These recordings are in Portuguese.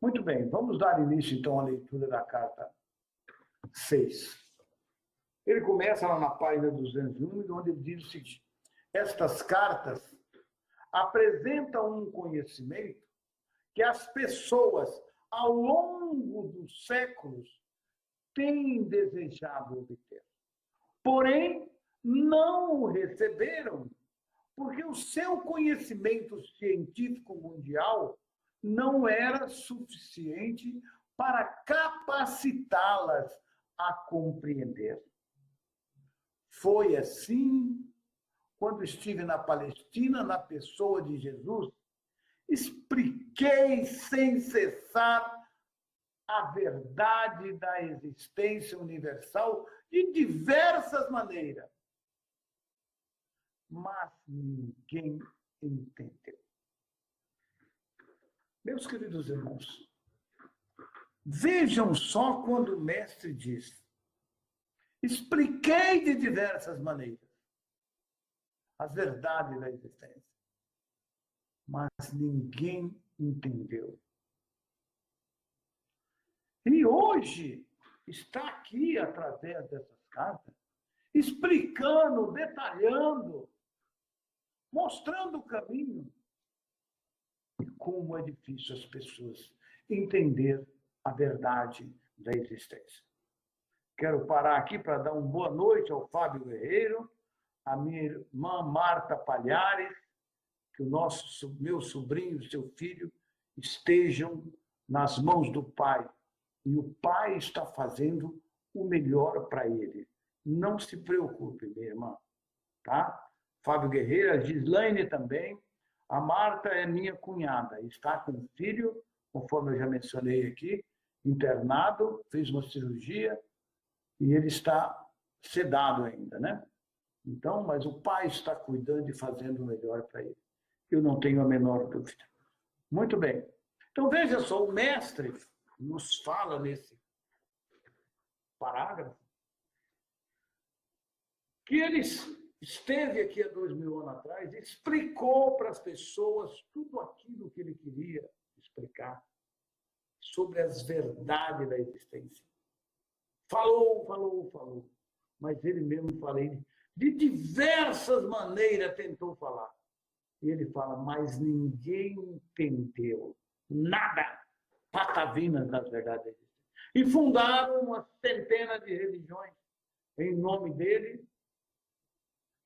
Muito bem, vamos dar início, então, à leitura da carta 6. Ele começa lá na página 201, onde ele diz o seguinte: estas cartas apresentam um conhecimento que as pessoas, ao longo dos séculos, têm desejado obter. Porém, não o receberam, porque o seu conhecimento científico mundial não era suficiente para capacitá-las a compreender. Foi assim quando estive na Palestina, na pessoa de Jesus, expliquei sem cessar a verdade da existência universal de diversas maneiras. Mas ninguém entendeu. Meus queridos irmãos, vejam só quando o mestre diz: expliquei de diversas maneiras as verdades da existência, mas ninguém entendeu. E hoje está aqui, através dessas cartas, explicando, detalhando, mostrando o caminho. E como é difícil as pessoas entender a verdade da existência. Quero parar aqui para dar uma boa noite ao Fábio Guerreiro, a minha irmã Marta Palhares, que o meu sobrinho, seu filho, estejam nas mãos do Pai. E o Pai está fazendo o melhor para ele. Não se preocupe, minha irmã. Tá? Fábio Guerreiro, a Gislaine também. A Marta é minha cunhada. Está com um filho, conforme eu já mencionei aqui, internado, fez uma cirurgia e ele está sedado ainda, né? Então, mas o Pai está cuidando e fazendo o melhor para ele. Eu não tenho a menor dúvida. Muito bem. Então, veja só, o mestre nos fala nesse parágrafo que ele esteve aqui há 2000 anos atrás e explicou para as pessoas tudo aquilo que ele queria explicar sobre as verdades da existência. Falou, mas ele mesmo falei de diversas maneiras tentou falar. E ele fala, mas ninguém entendeu nada. Patavinas das verdades da existência. E fundaram uma centena de religiões em nome dele.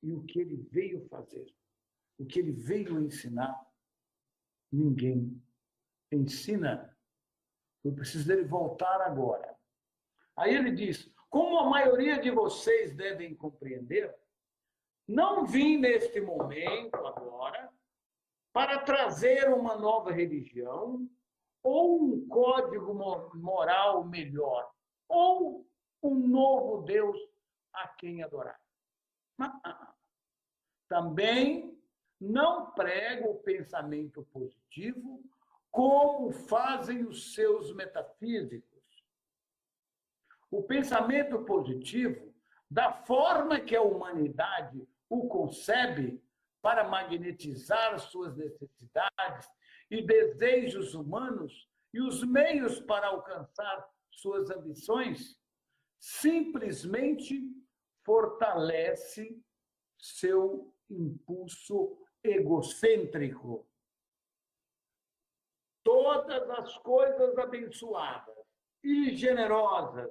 E o que ele veio fazer, o que ele veio ensinar, ninguém ensina. Eu preciso dele voltar agora. Aí ele diz, como a maioria de vocês devem compreender, não vim neste momento agora para trazer uma nova religião ou um código moral melhor, ou um novo Deus a quem adorar. Também não prego o pensamento positivo como fazem os seus metafísicos. O pensamento positivo, da forma que a humanidade o concebe para magnetizar suas necessidades e desejos humanos e os meios para alcançar suas ambições, simplesmente fortalece seu impulso egocêntrico. Todas as coisas abençoadas e generosas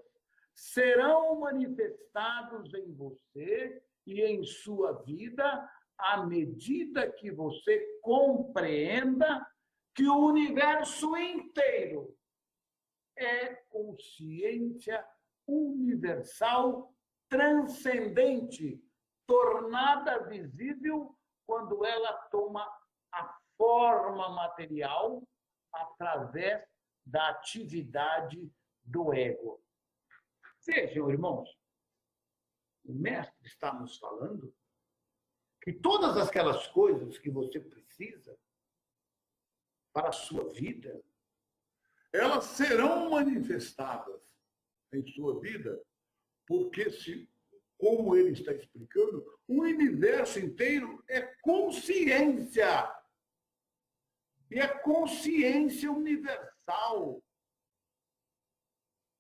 serão manifestados em você e em sua vida à medida que você compreenda que o universo inteiro é consciência universal transcendente, tornada visível quando ela toma a forma material através da atividade do ego. Vejam, irmãos, o mestre está nos falando que todas aquelas coisas que você precisa para a sua vida, elas serão manifestadas em sua vida, porque, como ele está explicando, o universo inteiro é consciência. E a consciência universal universal.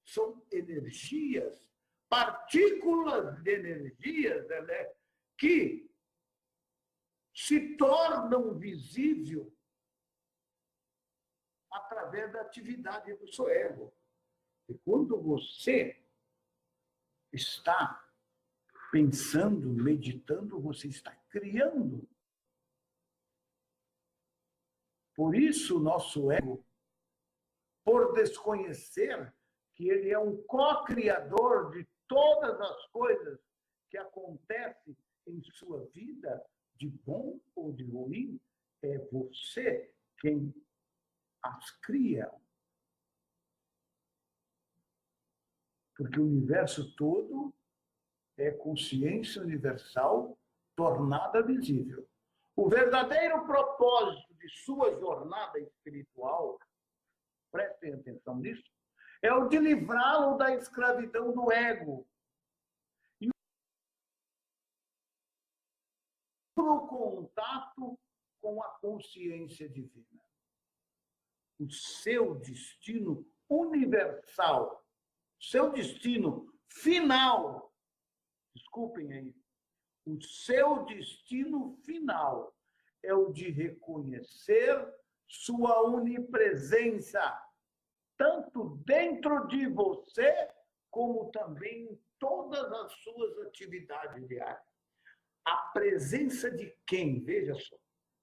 São energias, partículas de energias, que se tornam visíveis através da atividade do seu ego. E quando você está pensando, meditando, você está criando. Por isso, nosso ego, por desconhecer que ele é um co-criador de todas as coisas que acontecem em sua vida, de bom ou de ruim, é você quem as cria. Porque o universo todo é consciência universal tornada visível. O verdadeiro propósito de sua jornada espiritual, prestem atenção nisso, é o de livrá-lo da escravidão do ego e o contato com a consciência divina. O seu destino universal, seu destino final, desculpem aí, o seu destino final é o de reconhecer sua onipresença, tanto dentro de você, como também em todas as suas atividades diárias. A presença de quem? Veja só.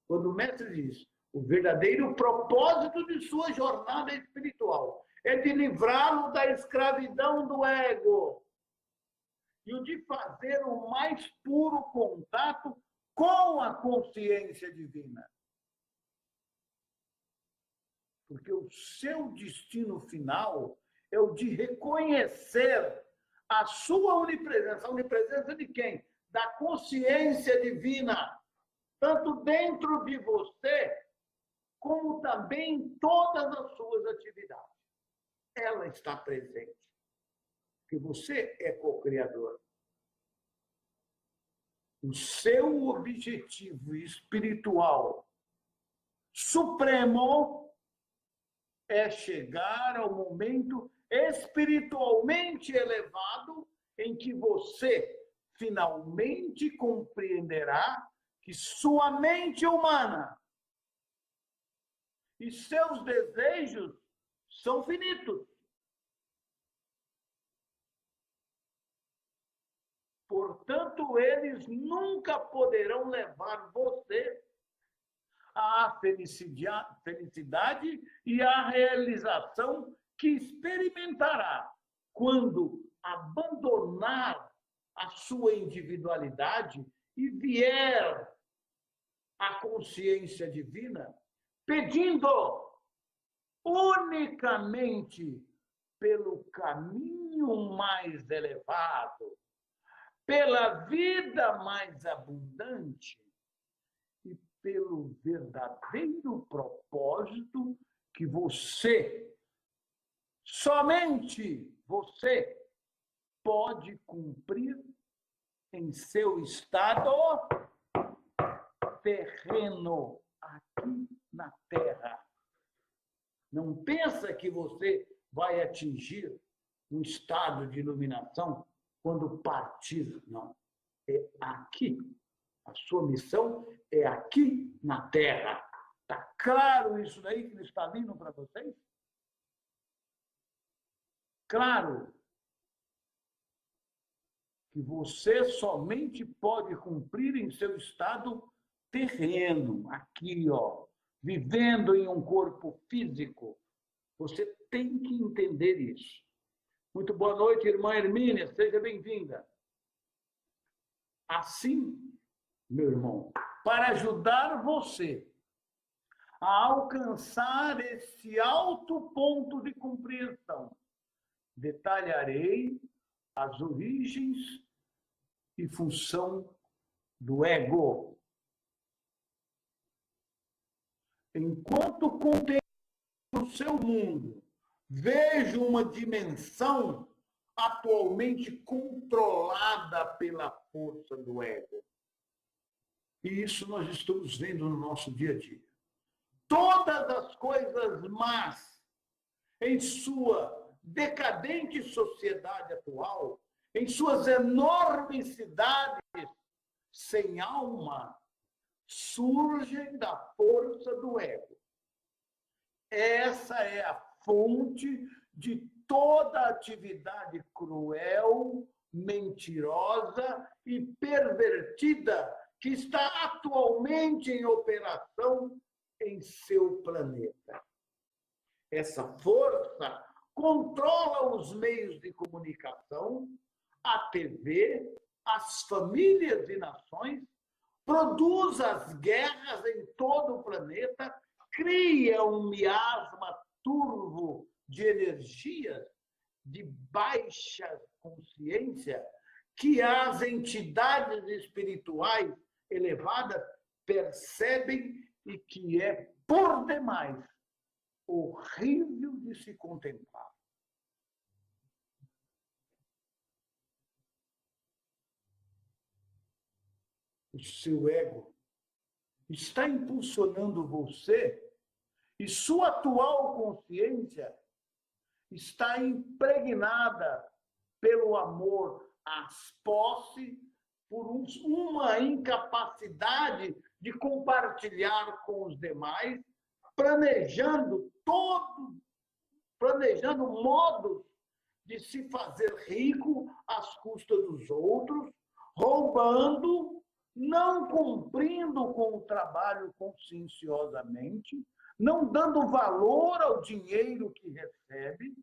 Quando o mestre diz, o verdadeiro propósito de sua jornada espiritual é de livrá-lo da escravidão do ego e o de fazer o mais puro contato com a consciência divina. Porque o seu destino final é o de reconhecer a sua onipresença. A onipresença de quem? Da consciência divina, tanto dentro de você, como também em todas as suas atividades. Ela está presente. Porque você é co-criador. O seu objetivo espiritual supremo é chegar ao momento espiritualmente elevado em que você finalmente compreenderá que sua mente humana e seus desejos são finitos. Portanto, eles nunca poderão levar você à felicidade e à realização que experimentará quando abandonar a sua individualidade e vier à consciência divina, pedindo unicamente pelo caminho mais elevado, pela vida mais abundante e pelo verdadeiro propósito que você, somente você, pode cumprir em seu estado terreno, aqui na Terra. Não pensa que você vai atingir um estado de iluminação quando partir, não. É aqui. A sua missão é aqui na Terra. Está claro isso daí, cristalino para vocês? Claro que você somente pode cumprir em seu estado terreno, aqui, ó, vivendo em um corpo físico. Você tem que entender isso. Muito boa noite, irmã Hermínia, seja bem-vinda. Assim, meu irmão, para ajudar você a alcançar esse alto ponto de compreensão, detalharei as origens e função do ego. Enquanto contemplo o seu mundo, vejo uma dimensão atualmente controlada pela força do ego. E isso nós estamos vendo no nosso dia a dia. Todas as coisas más em sua decadente sociedade atual, em suas enormicidades sem alma, surgem da força do ego. Essa é a fonte de toda atividade cruel, mentirosa e pervertida que está atualmente em operação em seu planeta. Essa força controla os meios de comunicação, a TV, as famílias e nações, produz as guerras em todo o planeta, cria um miasma turvo de energias de baixa consciência que as entidades espirituais elevadas percebem e que é, por demais, horrível de se contemplar. O seu ego está impulsionando você e sua atual consciência está impregnada pelo amor às posses, por uma incapacidade de compartilhar com os demais, planejando modos de se fazer rico às custas dos outros, roubando, não cumprindo com o trabalho conscienciosamente, não dando valor ao dinheiro que recebe,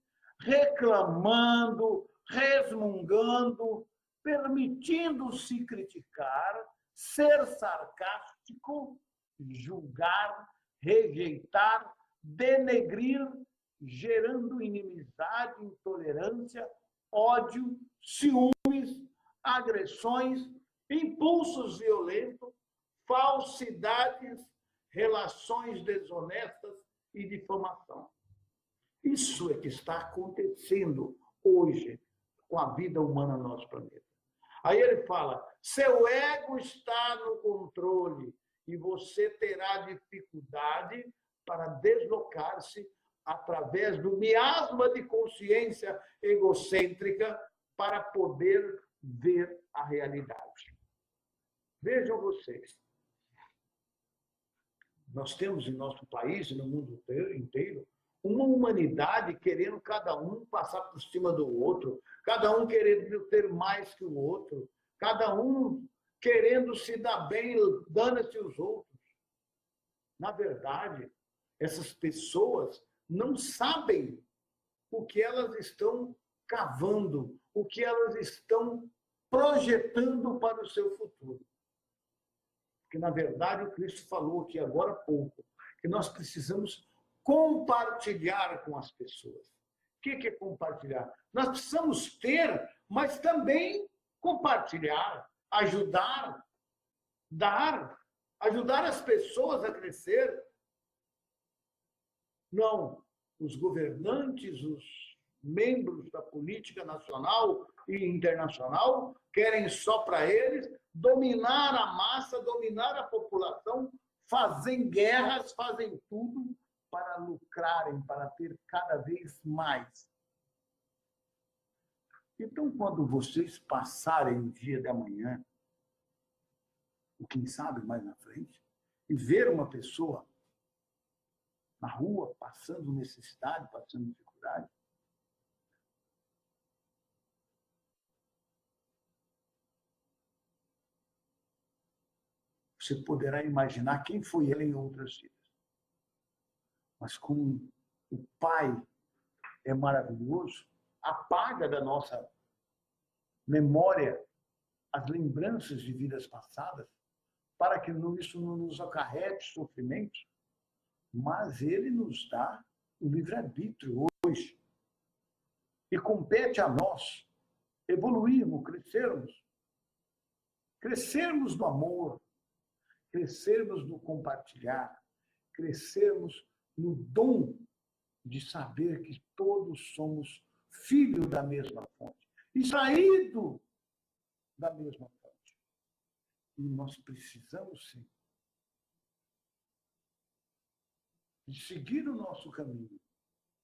reclamando, resmungando, permitindo-se criticar, ser sarcástico, julgar, rejeitar, denegrir, gerando inimizade, intolerância, ódio, ciúmes, agressões, impulsos violentos, falsidades, relações desonestas e difamação. Isso é que está acontecendo hoje com a vida humana no nosso planeta. Aí ele fala, seu ego está no controle e você terá dificuldade para deslocar-se através do miasma de consciência egocêntrica para poder ver a realidade. Vejam vocês, nós temos em nosso país e no mundo inteiro uma humanidade querendo cada um passar por cima do outro, cada um querendo ter mais que o outro, cada um querendo se dar bem, dando-se os outros. Na verdade, essas pessoas não sabem o que elas estão cavando, o que elas estão projetando para o seu futuro. Porque, na verdade, o Cristo falou aqui agora há pouco, que nós precisamos compartilhar com as pessoas. O que é compartilhar? Nós precisamos ter, mas também compartilhar, ajudar, dar, ajudar as pessoas a crescer. Não, os governantes, os membros da política nacional e internacional querem só para eles dominar a massa, dominar a população, fazem guerras, fazem tudo para lucrarem, para ter cada vez mais. Então, quando vocês passarem o dia de amanhã, ou quem sabe mais na frente, e ver uma pessoa na rua passando necessidade, passando dificuldade, você poderá imaginar quem foi ele em outras vidas. Mas como o Pai é maravilhoso, apaga da nossa memória as lembranças de vidas passadas, para que isso não nos acarrete sofrimento, mas ele nos dá o livre-arbítrio hoje. E compete a nós evoluirmos, crescermos no amor, crescermos no compartilhar, crescermos no dom de saber que todos somos filhos da mesma fonte, extraído da mesma fonte. E nós precisamos, sim, de seguir o nosso caminho,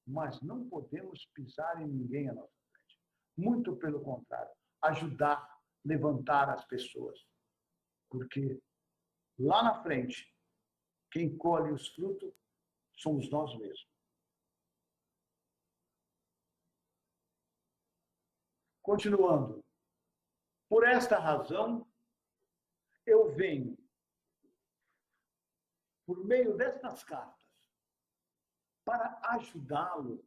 mas não podemos pisar em ninguém à nossa frente. Muito pelo contrário, ajudar, levantar as pessoas. Porque lá na frente, quem colhe os frutos somos nós mesmos. Continuando. Por esta razão, eu venho, por meio destas cartas, para ajudá-lo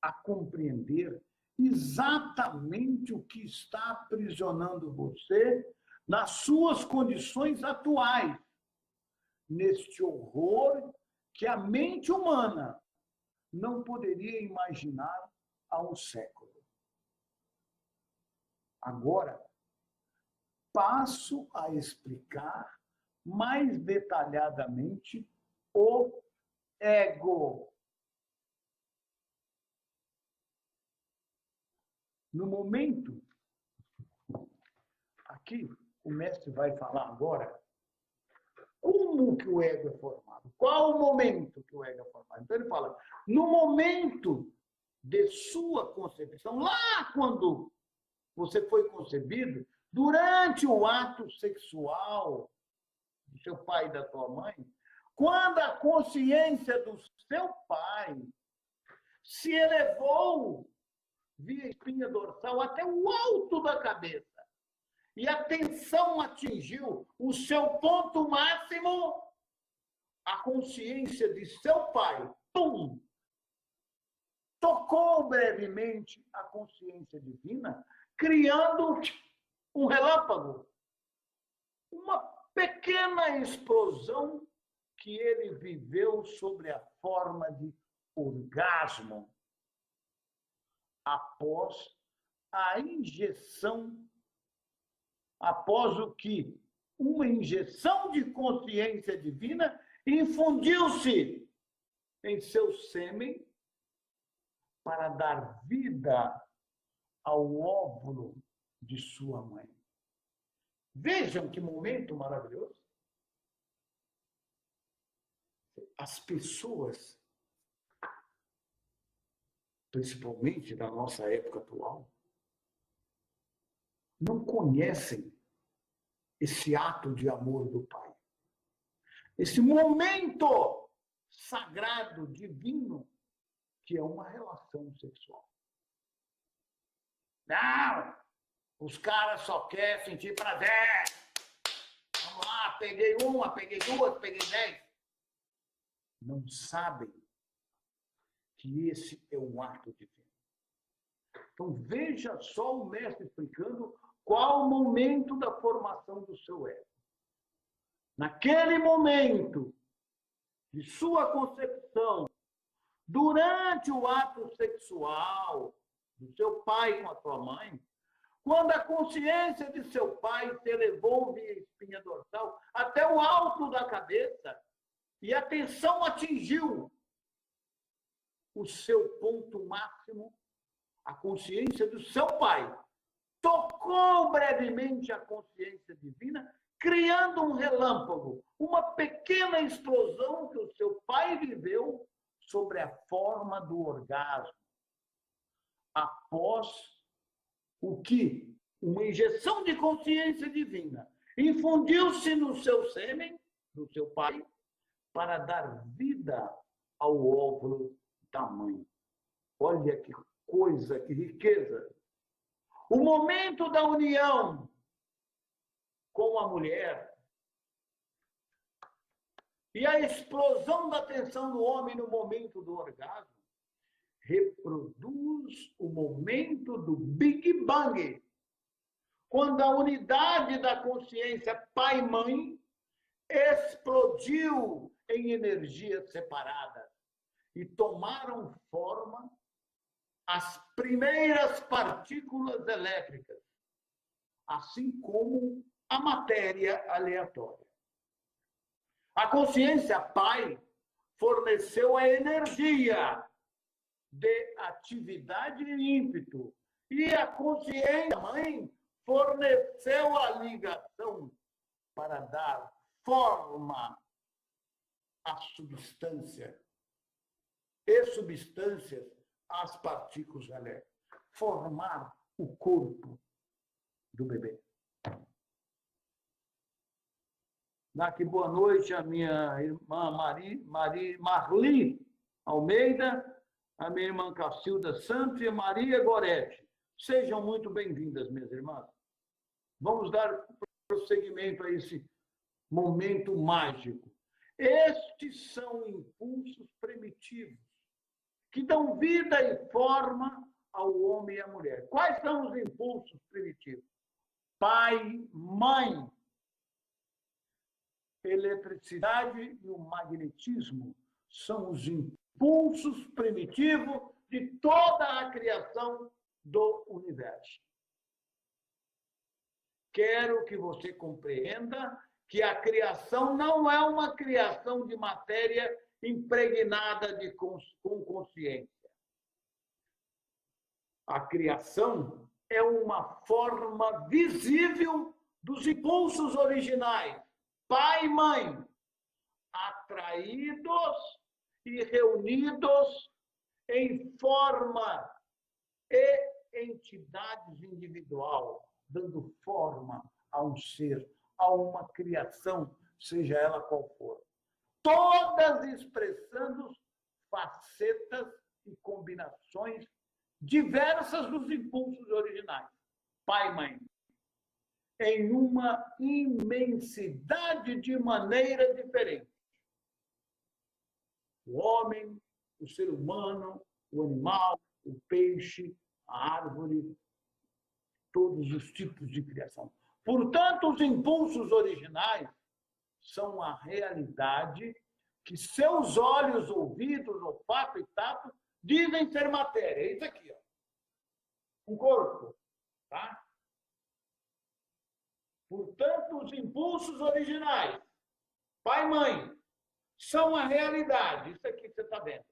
a compreender exatamente o que está aprisionando você nas suas condições atuais, neste horror que a mente humana não poderia imaginar há um século. Agora, passo a explicar mais detalhadamente o ego. No momento, aqui, o mestre vai falar agora como que o ego é formado, qual o momento que o ego é formado. Então ele fala, no momento de sua concepção, lá quando você foi concebido, durante o ato sexual do seu pai e da tua mãe, quando a consciência do seu pai se elevou via espinha dorsal até o alto da cabeça, e a tensão atingiu o seu ponto máximo, a consciência de seu pai, pum, tocou brevemente a consciência divina, criando um relâmpago, uma pequena explosão que ele viveu sobre a forma de orgasmo após a injeção, após o que uma injeção de consciência divina infundiu-se em seu sêmen para dar vida ao óvulo de sua mãe. Vejam que momento maravilhoso. As pessoas, principalmente da nossa época atual, não conhecem esse ato de amor do Pai. Esse momento sagrado, divino, que é uma relação sexual. Não! Os caras só querem sentir prazer. Vamos lá, peguei uma, peguei duas, peguei 10. Não sabem que esse é um ato divino. Então, veja só o mestre explicando qual o momento da formação do seu ego. Naquele momento de sua concepção, durante o ato sexual do seu pai com a sua mãe, quando a consciência de seu pai se elevou via espinha dorsal até o alto da cabeça e a tensão atingiu o seu ponto máximo, a consciência do seu pai tocou brevemente a consciência divina, criando um relâmpago, uma pequena explosão que o seu pai viveu sobre a forma do orgasmo, após o que uma injeção de consciência divina infundiu-se no seu sêmen, do seu pai, para dar vida ao óvulo da mãe. Olha que coisa, que riqueza. O momento da união com a mulher e a explosão da tensão do homem no momento do orgasmo reproduz o momento do Big Bang, quando a unidade da consciência pai-mãe explodiu em energias separadas e tomaram forma as primeiras partículas elétricas, assim como a matéria aleatória. A consciência pai forneceu a energia de atividade e ímpeto, e a consciência mãe forneceu a ligação para dar forma à substância e substâncias as partículas elétricas, formar o corpo do bebê. Daqui boa noite a minha irmã Marli Almeida, a minha irmã Cacilda Santos e a Maria Goretti. Sejam muito bem-vindas, minhas irmãs. Vamos dar prosseguimento a esse momento mágico. Estes são impulsos primitivos que dão vida e forma ao homem e à mulher. Quais são os impulsos primitivos? Pai, mãe, eletricidade e o magnetismo são os impulsos primitivos de toda a criação do universo. Quero que você compreenda que a criação não é uma criação de matéria impregnada com consciência. A criação é uma forma visível dos impulsos originais, pai e mãe, atraídos e reunidos em forma e entidades individual, dando forma a um ser, a uma criação, seja ela qual for. Todas expressando facetas e combinações diversas dos impulsos originais, pai e mãe, em uma imensidade de maneira diferente. O homem, o ser humano, o animal, o peixe, a árvore, todos os tipos de criação. Portanto, os impulsos originais são a realidade que seus olhos, ouvidos, olfato e tato dizem ser matéria. É isso aqui, ó. Um corpo, tá? Portanto, os impulsos originais, pai e mãe, são a realidade. Isso aqui que você está vendo.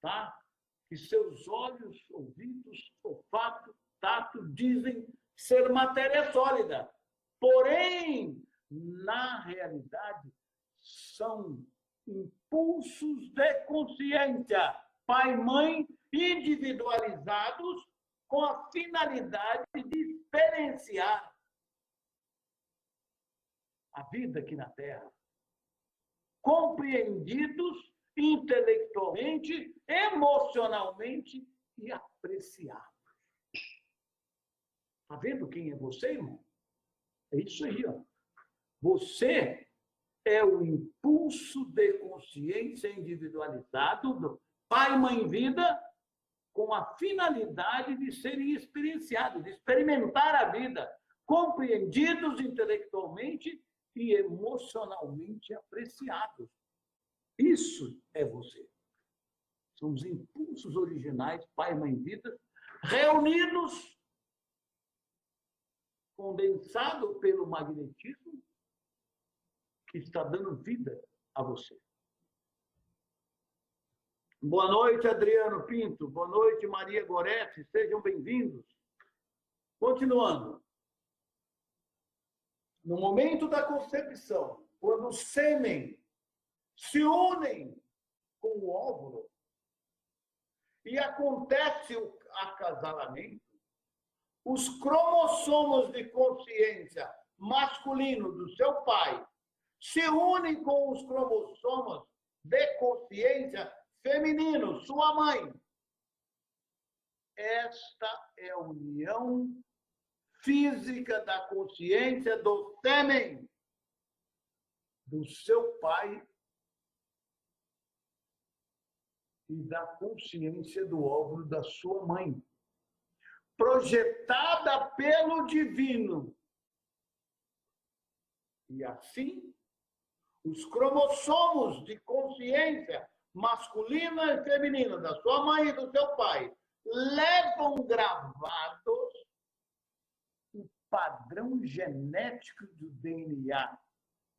Tá? Que seus olhos, ouvidos, olfato, tato dizem ser matéria sólida. Porém, na realidade, são impulsos de consciência, pai e mãe, individualizados com a finalidade de experienciar a vida aqui na Terra, compreendidos intelectualmente, emocionalmente e apreciados. Está vendo quem é você, irmão? É isso aí, ó. Você é o impulso de consciência individualizado do pai e mãe vida com a finalidade de serem experienciados, de experimentar a vida, compreendidos intelectualmente e emocionalmente apreciados. Isso é você. São os impulsos originais, pai e mãe vida, reunidos, condensado pelo magnetismo, que está dando vida a você. Boa noite, Adriano Pinto. Boa noite, Maria Goretti. Sejam bem-vindos. Continuando. No momento da concepção, quando o sêmen se unem com o óvulo e acontece o acasalamento, os cromossomos de consciência masculino do seu pai se unem com os cromossomos de consciência feminino, sua mãe. Esta é a união física da consciência do sêmen do seu pai e da consciência do óvulo da sua mãe, projetada pelo divino. E assim, os cromossomos de consciência masculina e feminina da sua mãe e do seu pai levam gravados o padrão genético do DNA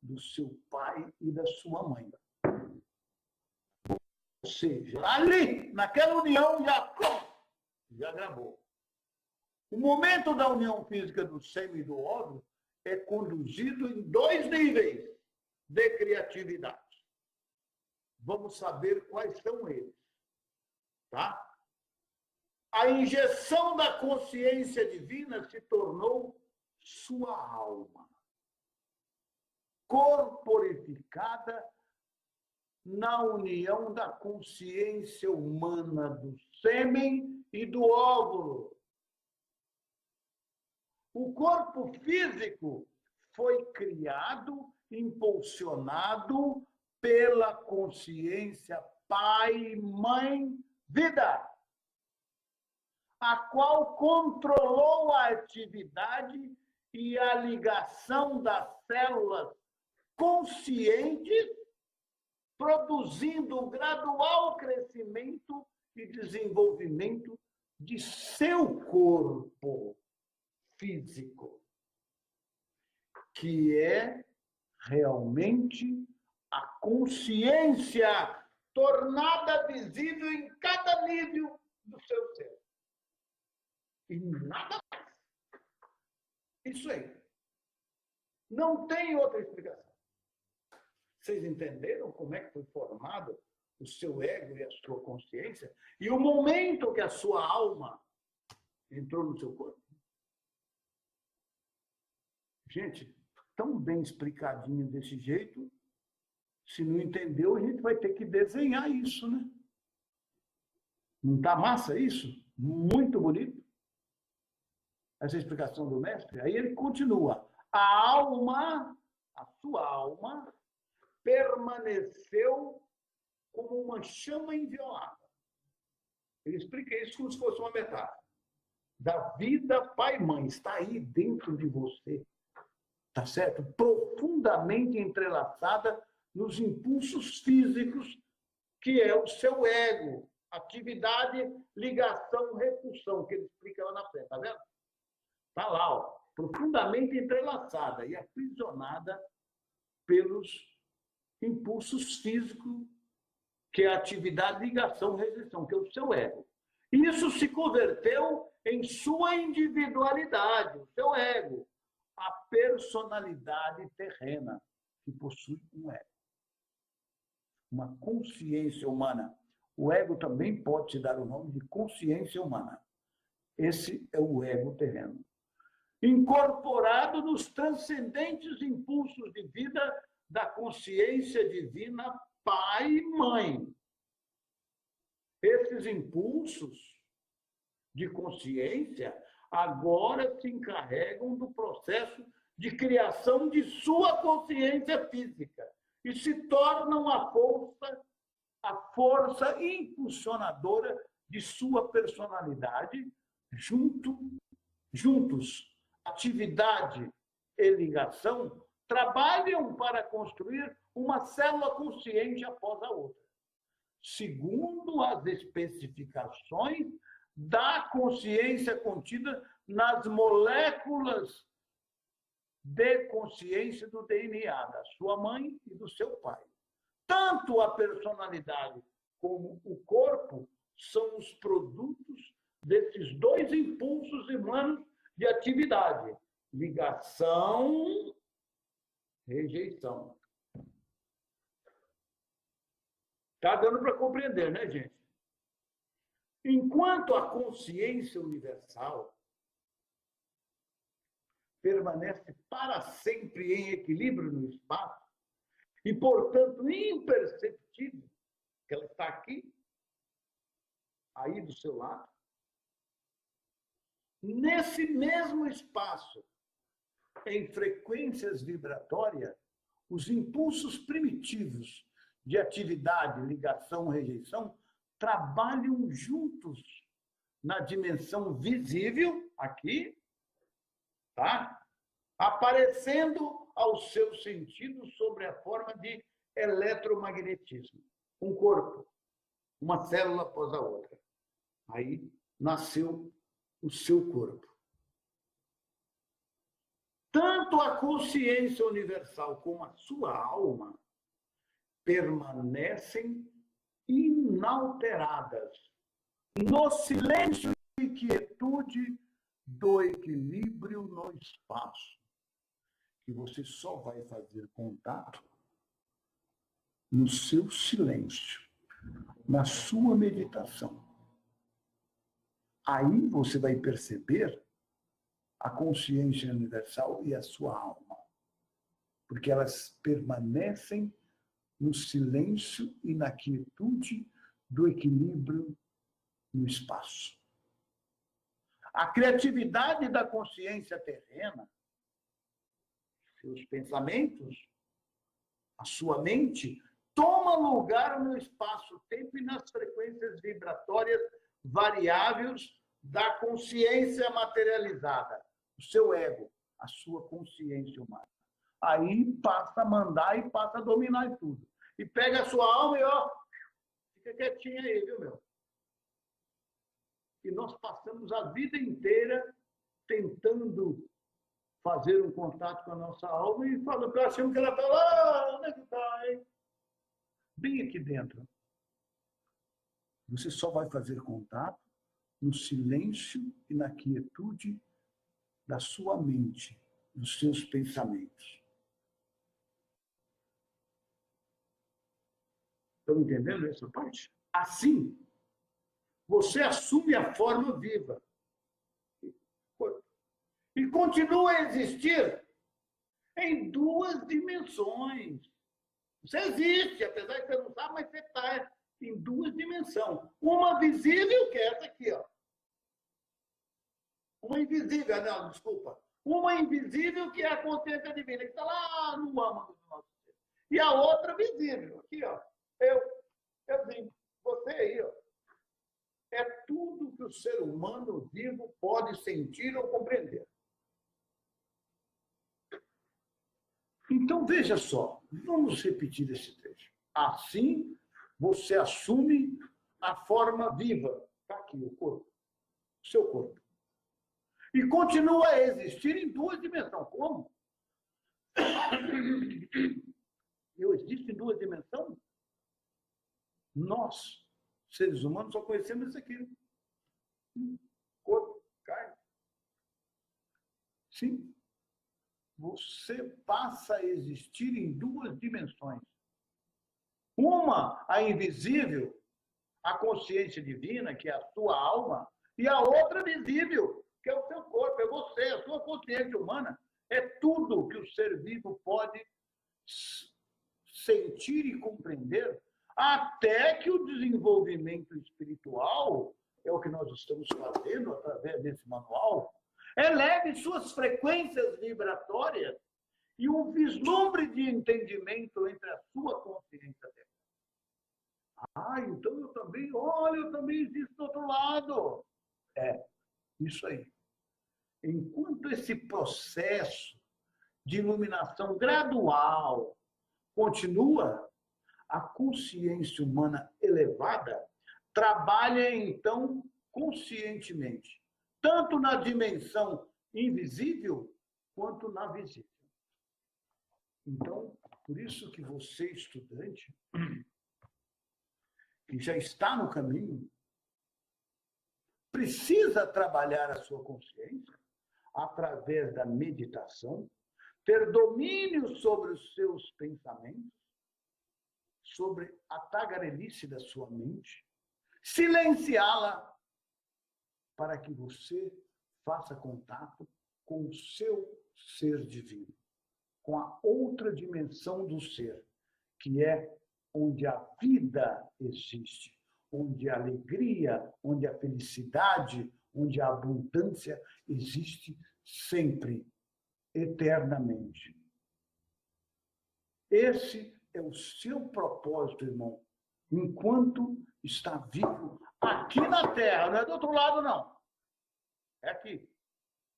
do seu pai e da sua mãe. Ou seja, ali, naquela união, já gravou. O momento da união física do sêmen e do óvulo é conduzido em 2 níveis de criatividade. vamos saber quais são eles. Tá? A injeção da consciência divina se tornou sua alma, corporificada na união da consciência humana do sêmen e do óvulo. O corpo físico foi criado, impulsionado pela consciência pai, mãe, vida, a qual controlou a atividade e a ligação das células conscientes, produzindo o gradual crescimento e desenvolvimento de seu corpo físico, que é realmente a consciência tornada visível em cada nível do seu ser. E nada mais. Isso aí. Não tem outra explicação. Vocês entenderam como é que foi formado o seu ego e a sua consciência? E o momento que a sua alma entrou no seu corpo? Gente, tão bem explicadinho desse jeito, se não entendeu, a gente vai ter que desenhar isso, né? Não está massa isso? Muito bonito. Essa explicação do mestre. Aí ele continua. A alma, a sua alma, permaneceu como uma chama inviolável. Ele explica isso como se fosse uma metáfora. Da vida pai e mãe, está aí dentro de você. Tá certo? Profundamente entrelaçada nos impulsos físicos, que é o seu ego. Atividade, ligação, repulsão, que ele explica lá na frente, tá vendo? Está lá, ó, profundamente entrelaçada e aprisionada pelos impulsos físicos, que é a atividade, ligação, rejeição, que é o seu ego. Isso se converteu em sua individualidade, o seu ego, a personalidade terrena, que possui um ego. Uma consciência humana. O ego também pode se dar o nome de consciência humana. Esse é o ego terreno. Incorporado nos transcendentes impulsos de vida da consciência divina pai e mãe. Esses impulsos de consciência agora se encarregam do processo de criação de sua consciência física e se tornam a força impulsionadora de sua personalidade, juntos, atividade e ligação, trabalham para construir uma célula consciente após a outra, segundo as especificações da consciência contida nas moléculas de consciência do DNA, da sua mãe e do seu pai. Tanto a personalidade como o corpo são os produtos desses dois impulsos humanos de atividade: ligação, rejeição. Está dando para compreender, né, gente? Enquanto a consciência universal permanece para sempre em equilíbrio no espaço e, portanto, imperceptível, que ela está aqui, aí do seu lado, nesse mesmo espaço, em frequências vibratórias, os impulsos primitivos de atividade, ligação, rejeição, trabalham juntos na dimensão visível, aqui, tá? Aparecendo aos seus sentidos sobre a forma de eletromagnetismo. Um corpo, uma célula após a outra. Aí nasceu o seu corpo. Tanto a consciência universal como a sua alma permanecem inalteradas no silêncio e quietude do equilíbrio no espaço, que você só vai fazer contato no seu silêncio, na sua meditação. Aí você vai perceber a consciência universal e a sua alma, porque elas permanecem no silêncio e na quietude do equilíbrio no espaço. A criatividade da consciência terrena, seus pensamentos, a sua mente, toma lugar no espaço-tempo e nas frequências vibratórias variáveis da consciência materializada, o seu ego, a sua consciência humana. Aí passa a mandar e passa a dominar tudo. E pega a sua alma e, ó, fica quietinha aí, viu, meu? E nós passamos a vida inteira tentando fazer um contato com a nossa alma e falando, achando que ela está lá, onde é que está, hein? Bem aqui dentro. Você só vai fazer contato no silêncio e na quietude da sua mente, dos seus pensamentos. Estão entendendo essa parte? Assim, você assume a forma viva e continua a existir em duas dimensões. Você existe, apesar de você não sabe, mas você está em duas dimensões. Uma visível, que é essa aqui, ó. Uma invisível, não, desculpa. Uma invisível, que é a consciência divina, que está lá no âmago do nosso ser. E a outra visível, aqui, ó. Euzinho, você aí, ó. É tudo que o ser humano vivo pode sentir ou compreender. Então, veja só, vamos repetir esse trecho. Assim, você assume a forma viva. Está aqui o corpo, o seu corpo. E continua a existir em duas dimensões. Como? Eu existo em duas dimensões? Nós, seres humanos, só conhecemos isso aqui. Corpo, carne. Sim. Você passa a existir em duas dimensões. Uma, a invisível, a consciência divina, que é a sua alma, e a outra visível, que é o seu corpo, é você, a sua consciência humana. É tudo que o ser vivo pode sentir e compreender, até que o desenvolvimento espiritual, é o que nós estamos fazendo através desse manual, eleve suas frequências vibratórias e um vislumbre de entendimento entre a sua consciência dela. Ah, então eu também, olha, eu também existo do outro lado. É, isso aí. Enquanto esse processo de iluminação gradual continua, a consciência humana elevada trabalha, então, conscientemente, tanto na dimensão invisível quanto na visível. Então, por isso que você, estudante, que já está no caminho, precisa trabalhar a sua consciência através da meditação, ter domínio sobre os seus pensamentos, sobre a tagarelice da sua mente, silenciá-la para que você faça contato com o seu ser divino, com a outra dimensão do ser, que é onde a vida existe, onde a alegria, onde a felicidade, onde a abundância existe sempre, eternamente. Esse é o seu propósito, irmão, enquanto está vivo aqui na Terra, não é do outro lado, não. É aqui.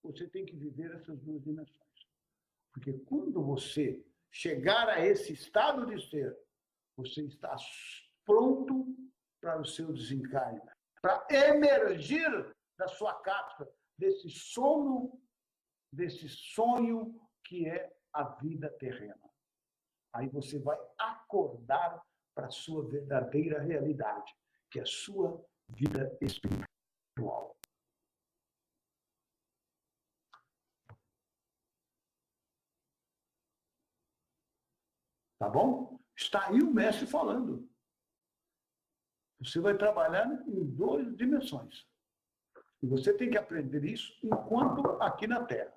Você tem que viver essas duas dimensões. Porque quando você chegar a esse estado de ser, você está pronto para o seu desencarne, para emergir da sua cápsula, desse sono, desse sonho que é a vida terrena. Aí você vai acordar para a sua verdadeira realidade, que é a sua vida espiritual. Tá bom? Está aí o mestre falando. Você vai trabalhar em 2 dimensões. E você tem que aprender isso enquanto aqui na Terra.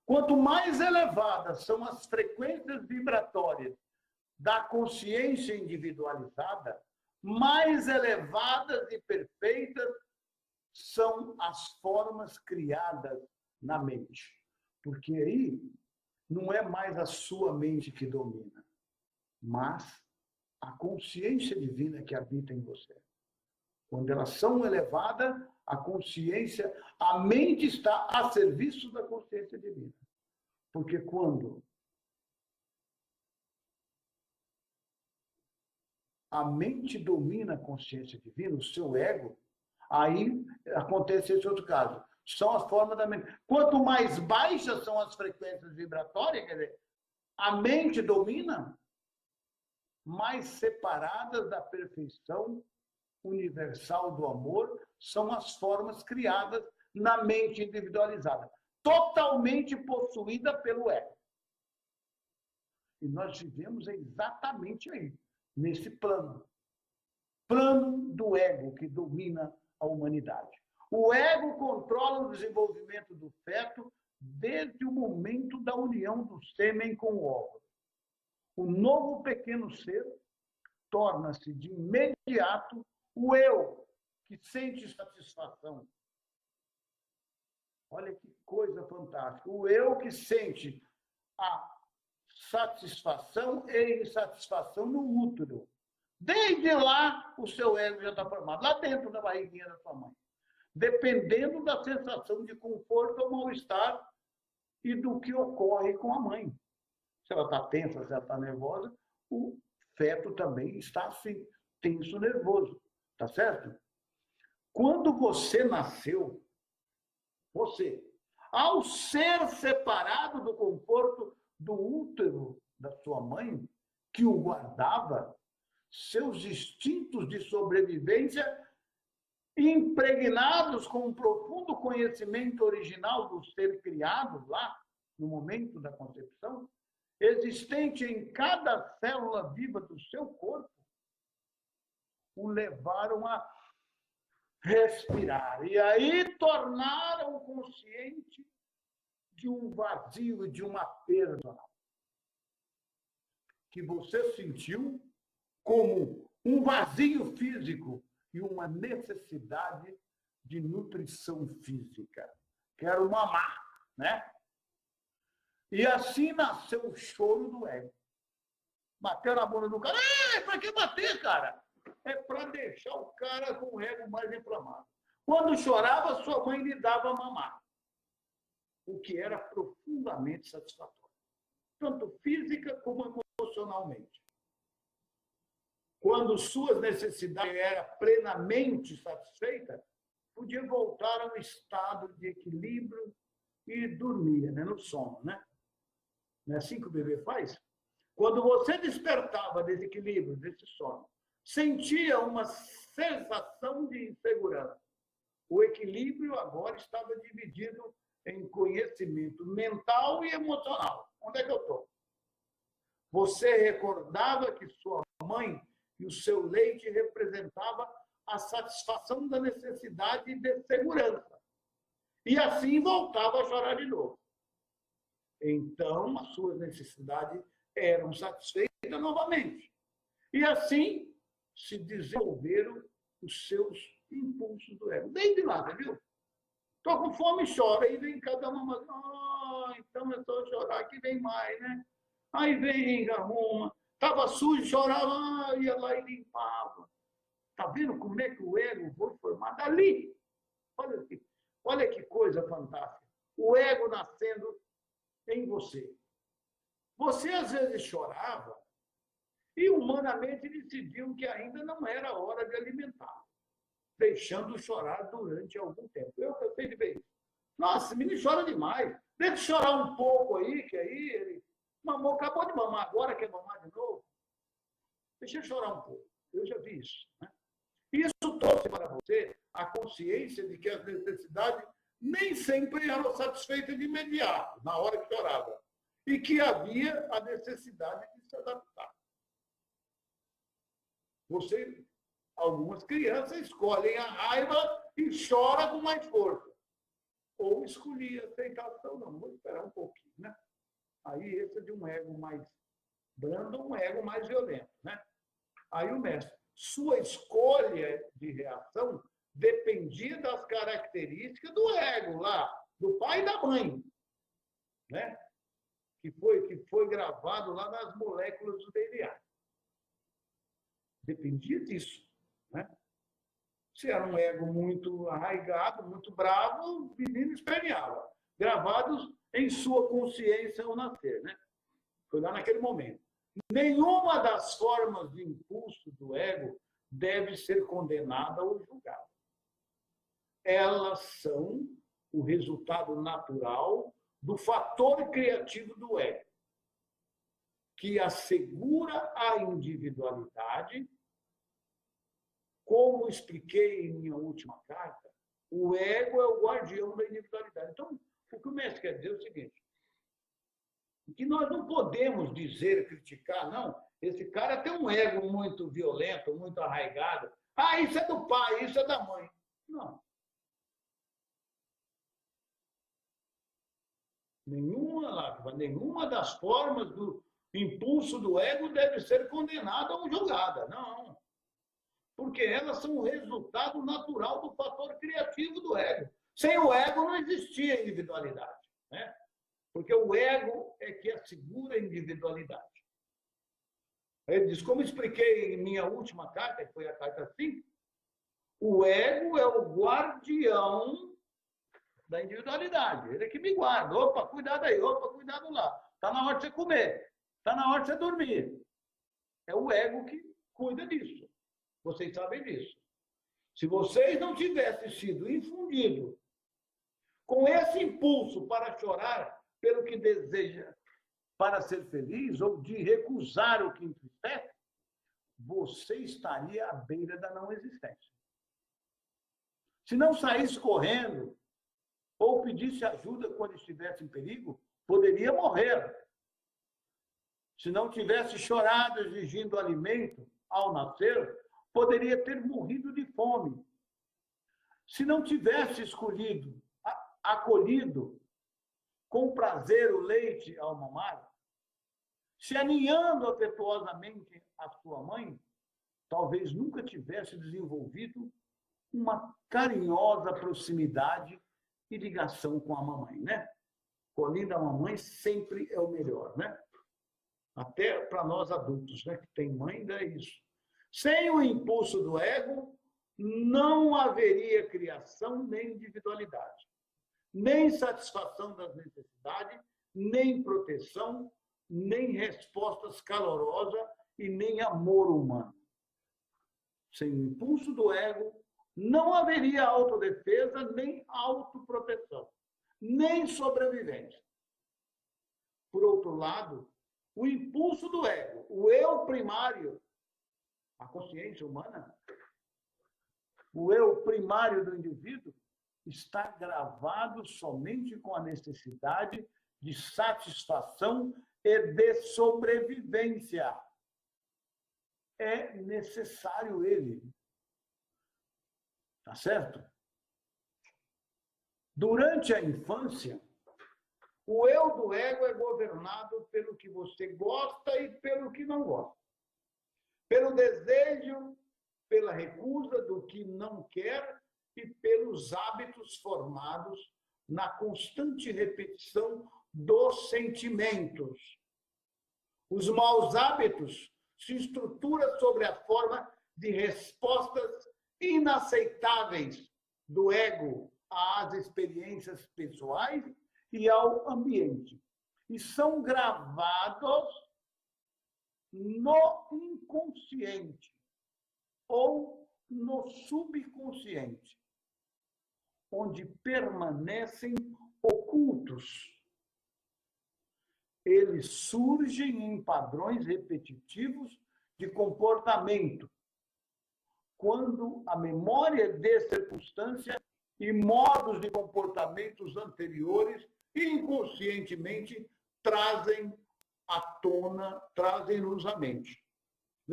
Quanto mais elevadas são as frequências vibratórias da consciência individualizada, mais elevadas e perfeitas são as formas criadas na mente. Porque aí não é mais a sua mente que domina, mas a consciência divina que habita em você. Quando elas são elevadas, a consciência, a mente está a serviço da consciência divina. Porque quando a mente domina a consciência divina, o seu ego, aí acontece esse outro caso. São as formas da mente. Quanto mais baixas são as frequências vibratórias, quer dizer, a mente domina, mais separadas da perfeição universal do amor são as formas criadas na mente individualizada, totalmente possuída pelo ego. E nós vivemos exatamente aí, nesse plano. Plano do ego que domina a humanidade. O ego controla o desenvolvimento do feto desde o momento da união do sêmen com o óvulo. O novo pequeno ser torna-se de imediato o eu, que sente satisfação. Olha que coisa fantástica. O eu que sente a satisfação e insatisfação no útero. Desde lá, o seu ego já está formado, lá dentro da barriguinha da sua mãe. Dependendo da sensação de conforto ou mal-estar e do que ocorre com a mãe. Se ela está tensa, se ela está nervosa, o feto também está assim, tenso, nervoso. Tá certo? Quando você nasceu, você, ao ser separado do conforto do útero da sua mãe, que o guardava, seus instintos de sobrevivência, impregnados com um profundo conhecimento original do ser criado lá, no momento da concepção, existente em cada célula viva do seu corpo, o levaram a respirar. E aí tornaram consciente de um vazio e de uma perda que você sentiu como um vazio físico e uma necessidade de nutrição física. Quero mamar, né? E assim nasceu o choro do ego. Bateu na bunda do cara. Para que bater, cara? É para deixar o cara com o ego mais inflamado. Quando chorava, sua mãe lhe dava mamar, o que era profundamente satisfatório, tanto física como emocionalmente. Quando suas necessidades eram plenamente satisfeitas, podia voltar a um estado de equilíbrio e dormia, né, no sono, né? Não é assim que o bebê faz? Quando você despertava desse equilíbrio, desse sono, sentia uma sensação de insegurança. O equilíbrio agora estava dividido em conhecimento mental e emocional. Onde é que eu estou? Você recordava que sua mãe e o seu leite representava a satisfação da necessidade de segurança. E assim voltava a chorar de novo. Então, as suas necessidades eram satisfeitas novamente. E assim se desenvolveram os seus impulsos do ego. Desde lá, viu? Estou com fome, chora. Aí vem cada uma. Então é só chorar que vem mais, né? Aí vem, arruma. Estava sujo, chorava, ia lá e limpava. Está vendo como é que o ego foi formado ali? Olha que coisa fantástica. O ego nascendo em você. Você às vezes chorava e humanamente decidiu que ainda não era hora de alimentar, deixando chorar durante algum tempo. Eu cansei de ver isso. Nossa, esse menino chora demais. Deixa chorar um pouco aí, que aí ele mamou, acabou de mamar, agora quer mamar de novo. Deixa ele chorar um pouco. Eu já vi isso. Né? Isso trouxe para você a consciência de que as necessidades nem sempre eram satisfeitas de imediato, na hora que chorava. E que havia a necessidade de se adaptar. Algumas crianças escolhem a raiva e choram com mais força. Ou escolhi a aceitação, não, vou esperar um pouquinho, né? Aí esse é de um ego mais brando, um ego mais violento, né? Aí o mestre, sua escolha de reação dependia das características do ego lá, do pai e da mãe, né? Que foi gravado lá nas moléculas do DNA. Dependia disso, né? Se era um ego muito arraigado, muito bravo, o menino esperneava. Gravados em sua consciência ao nascer, né? Foi lá naquele momento. Nenhuma das formas de impulso do ego deve ser condenada ou julgada. Elas são o resultado natural do fator criativo do ego, que assegura a individualidade. Como expliquei em minha última carta, o ego é o guardião da individualidade. Então, o que o mestre quer dizer é o seguinte, que nós não podemos dizer, criticar, não, esse cara tem um ego muito violento, muito arraigado. Ah, isso é do pai, isso é da mãe. Não. Nenhuma das formas do impulso do ego deve ser condenada ou julgada. Não. Porque elas são o resultado natural do fator criativo do ego. Sem o ego não existia individualidade, né? Porque o ego é que assegura a individualidade. Ele diz, como expliquei em minha última carta, que foi a carta 5, o ego é o guardião da individualidade. Ele é que me guarda. Opa, cuidado aí. Opa, cuidado lá. Está na hora de você comer. Está na hora de você dormir. É o ego que cuida disso. Vocês sabem disso. Se vocês não tivessem sido infundidos com esse impulso para chorar pelo que deseja, para ser feliz, ou de recusar o que entristece, você estaria à beira da não existência. Se não saísse correndo, ou pedisse ajuda quando estivesse em perigo, poderia morrer. Se não tivesse chorado exigindo alimento ao nascer, poderia ter morrido de fome. Se não tivesse acolhido com prazer o leite ao mamar, se aninhando afetuosamente a sua mãe, talvez nunca tivesse desenvolvido uma carinhosa proximidade e ligação com a mamãe, né? Colhido a mamãe sempre é o melhor, né? Até para nós adultos, né? Que tem mãe, ainda é isso. Sem o impulso do ego, não haveria criação nem individualidade, nem satisfação das necessidades, nem proteção, nem respostas calorosas e nem amor humano. Sem o impulso do ego, não haveria autodefesa, nem autoproteção, nem sobrevivência. Por outro lado, o impulso do ego, o eu primário, a consciência humana, o eu primário do indivíduo, está gravado somente com a necessidade de satisfação e de sobrevivência. É necessário ele. Tá certo? Durante a infância, o eu do ego é governado pelo que você gosta e pelo que não gosta. Pelo desejo, pela recusa do que não quer e pelos hábitos formados na constante repetição dos sentimentos. Os maus hábitos se estruturam sobre a forma de respostas inaceitáveis do ego às experiências pessoais e ao ambiente. E são gravados no inconsciente ou no subconsciente, onde permanecem ocultos. Eles surgem em padrões repetitivos de comportamento, quando a memória de circunstância e modos de comportamentos anteriores inconscientemente trazem à tona, trazem-nos à mente.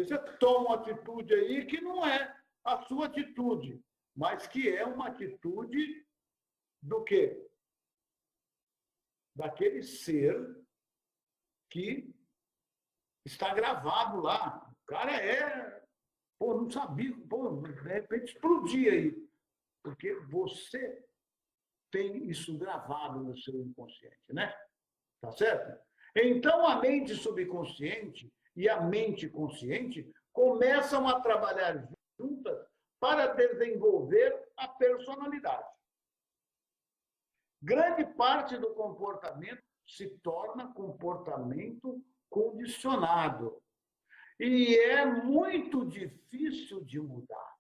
Você toma uma atitude aí que não é a sua atitude, mas que é uma atitude do quê? Daquele ser que está gravado lá. O cara não sabia, de repente explodia aí. Porque você tem isso gravado no seu inconsciente, né? Tá certo? Então, a mente subconsciente e a mente consciente começam a trabalhar juntas para desenvolver a personalidade. Grande parte do comportamento se torna comportamento condicionado. E é muito difícil de mudar.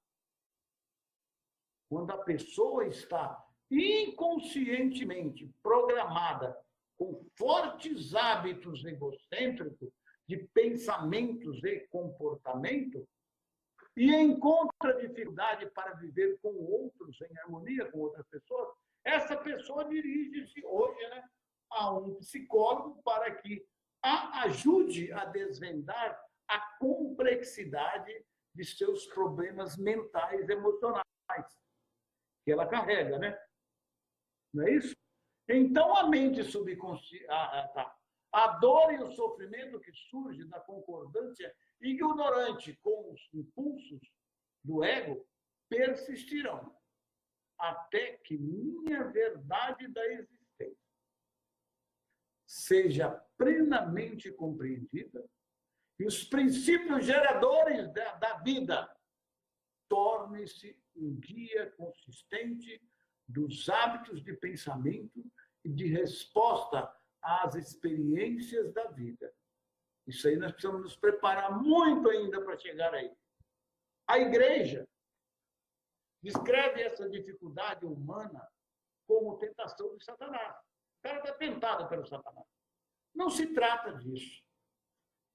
Quando a pessoa está inconscientemente programada com fortes hábitos egocêntricos de pensamentos e comportamento e encontra dificuldade para viver com outros, em harmonia com outras pessoas, essa pessoa dirige-se hoje, né, a um psicólogo para que a ajude a desvendar a complexidade de seus problemas mentais e emocionais que ela carrega, né? Não é isso? Então, a mente subconsciente... A dor e o sofrimento que surge da concordância ignorante com os impulsos do ego persistirão até que minha verdade da existência seja plenamente compreendida e os princípios geradores da vida tornem-se um guia consistente dos hábitos de pensamento e de resposta às experiências da vida. Isso aí nós precisamos nos preparar muito ainda para chegar aí. A igreja descreve essa dificuldade humana como tentação de Satanás. O cara está tentado pelo Satanás. Não se trata disso.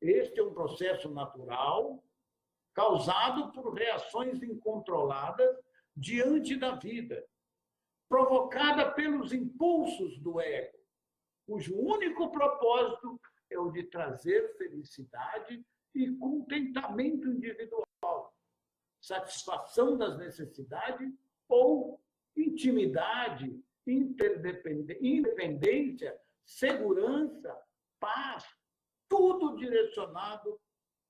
Este é um processo natural causado por reações incontroladas diante da vida, provocada pelos impulsos do ego, cujo único propósito é o de trazer felicidade e contentamento individual, satisfação das necessidades ou intimidade, independência, segurança, paz, tudo direcionado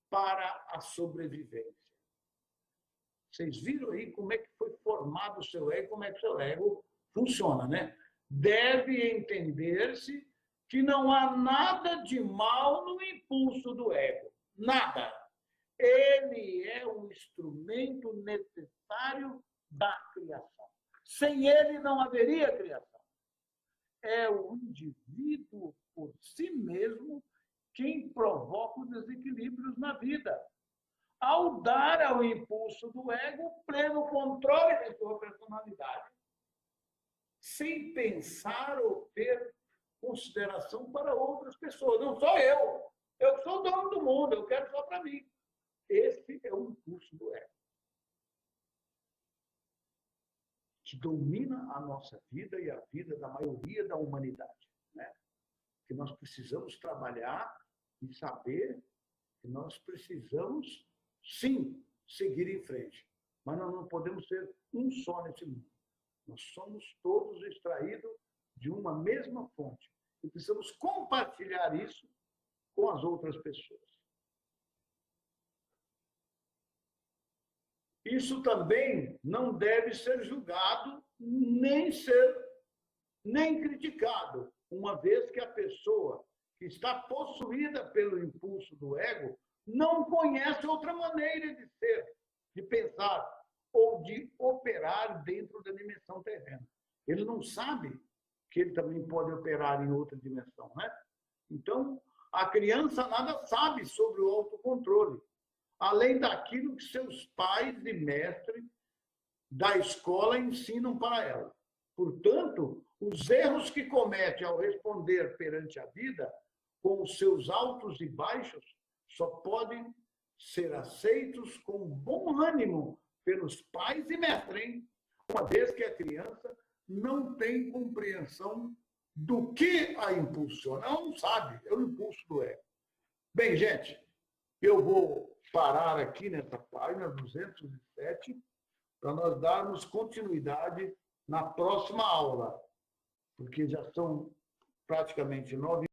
para a sobrevivência. Vocês viram aí como é que foi formado o seu ego, como é que o seu ego funciona, né? Deve entender-se que não há nada de mal no impulso do ego. Nada. Ele é um instrumento necessário da criação. Sem ele não haveria criação. É o indivíduo por si mesmo quem provoca os desequilíbrios na vida, ao dar ao impulso do ego pleno controle de sua personalidade, sem pensar ou ter consideração para outras pessoas. Não sou eu sou o dono do mundo, eu quero só para mim. Esse é o impulso do ego, que domina a nossa vida e a vida da maioria da humanidade, né? Que nós precisamos trabalhar e saber que nós precisamos, sim, seguir em frente. Mas nós não podemos ser um só nesse mundo. Nós somos todos extraídos de uma mesma fonte. E precisamos compartilhar isso com as outras pessoas. Isso também não deve ser julgado, nem criticado, uma vez que a pessoa que está possuída pelo impulso do ego não conhece outra maneira de ser, de pensar ou de operar dentro da dimensão terrena. Ele não sabe que ele também pode operar em outra dimensão, né? Então, a criança nada sabe sobre o autocontrole, além daquilo que seus pais e mestres da escola ensinam para ela. Portanto, os erros que comete ao responder perante a vida, com os seus altos e baixos, só podem ser aceitos com bom ânimo pelos pais e mestres, hein? Uma vez que a criança não tem compreensão do que a impulsiona. Ela não sabe, é o impulso do ego. Bem, gente, eu vou parar aqui nessa página 207 para nós darmos continuidade na próxima aula, porque já são praticamente 9